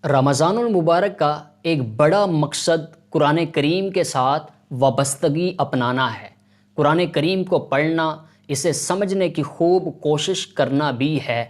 رمضان المبارک کا ایک بڑا مقصد قرآن کریم کے ساتھ وابستگی اپنانا ہے۔ قرآن کریم کو پڑھنا، اسے سمجھنے کی خوب کوشش کرنا بھی ہے۔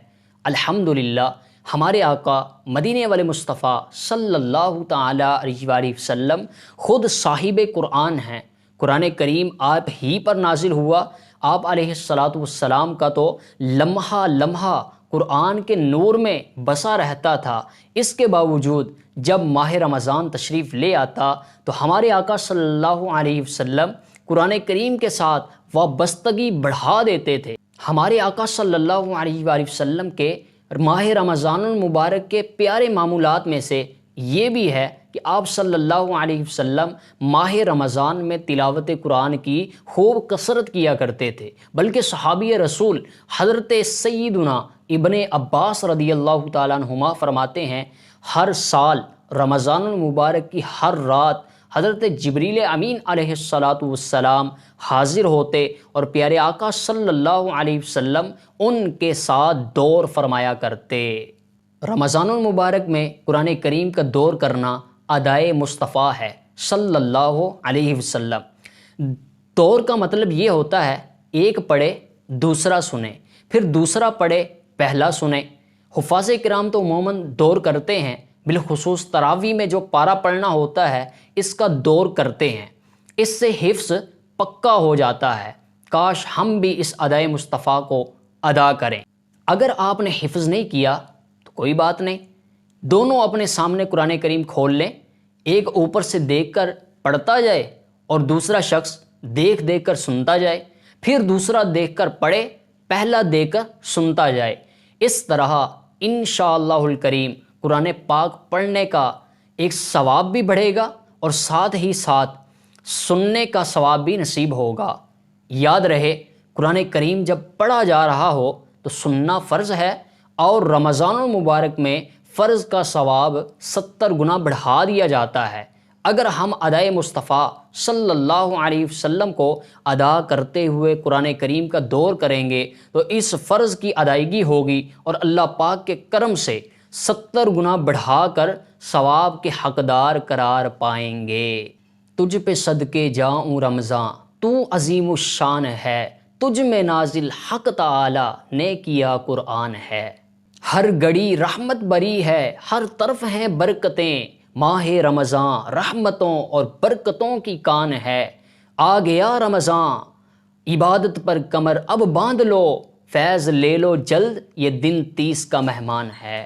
الحمدللہ ہمارے آقا مدینے والے مصطفیٰ صلی اللہ تعالیٰ علیہ وآلہ وسلم خود صاحب قرآن ہیں۔ قرآن کریم آپ ہی پر نازل ہوا۔ آپ علیہ السلام کا تو لمحہ لمحہ قرآن کے نور میں بسا رہتا تھا۔ اس کے باوجود جب ماہ رمضان تشریف لے آتا تو ہمارے آقا صلی اللہ علیہ وسلم قرآن کریم کے ساتھ وابستگی بڑھا دیتے تھے۔ ہمارے آقا صلی اللہ علیہ وآلہ وسلم کے ماہ رمضان المبارک کے پیارے معمولات میں سے یہ بھی ہے کہ آپ صلی اللہ علیہ وسلم ماہ رمضان میں تلاوت قرآن کی خوب کثرت کیا کرتے تھے، بلکہ صحابی رسول حضرت سیدنا ابن عباس رضی اللہ تعالیٰ عنہما فرماتے ہیں، ہر سال رمضان المبارک کی ہر رات حضرت جبریل امین علیہ السلام حاضر ہوتے اور پیارے آقا صلی اللہ علیہ وسلم ان کے ساتھ دور فرمایا کرتے۔ رمضان المبارک میں قرآن کریم کا دور کرنا ادائے مصطفیٰ ہے صلی اللہ علیہ وسلم۔ دور کا مطلب یہ ہوتا ہے ایک پڑھے دوسرا سنے، پھر دوسرا پڑھے پہلا سنے۔ حفاظ کرام تو عموماً دور کرتے ہیں، بالخصوص تراویح میں جو پارہ پڑھنا ہوتا ہے اس کا دور کرتے ہیں۔ اس سے حفظ پکا ہو جاتا ہے۔ کاش ہم بھی اس ادائے مصطفیٰ کو ادا کریں۔ اگر آپ نے حفظ نہیں کیا تو کوئی بات نہیں، دونوں اپنے سامنے قرآن کریم کھول لیں، ایک اوپر سے دیکھ کر پڑھتا جائے اور دوسرا شخص دیکھ دیکھ کر سنتا جائے، پھر دوسرا دیکھ کر پڑھے، پہلا دیکھ کر سنتا جائے۔ اس طرح انشاءاللہ الکریم قرآن پاک پڑھنے کا ایک ثواب بھی بڑھے گا اور ساتھ ہی ساتھ سننے کا ثواب بھی نصیب ہوگا۔ یاد رہے، قرآن کریم جب پڑھا جا رہا ہو تو سننا فرض ہے، اور رمضان المبارک میں فرض کا ثواب 70 گنا بڑھا دیا جاتا ہے۔ اگر ہم ادائے مصطفیٰ صلی اللہ علیہ وسلم کو ادا کرتے ہوئے قرآن کریم کا دور کریں گے تو اس فرض کی ادائیگی ہوگی اور اللہ پاک کے کرم سے 70 گنا بڑھا کر ثواب کے حقدار قرار پائیں گے۔ تجھ پہ صدقے جاؤں رمضان، تو عظیم الشان ہے، تجھ میں نازل حق تعالی نے کیا قرآن ہے۔ ہر گھڑی رحمت بری ہے، ہر طرف ہیں برکتیں، ماہ رمضان رحمتوں اور برکتوں کی کان ہے۔ آ گیا رمضان، عبادت پر کمر اب باندھ لو، فیض لے لو جلد، یہ دن 30 کا مہمان ہے۔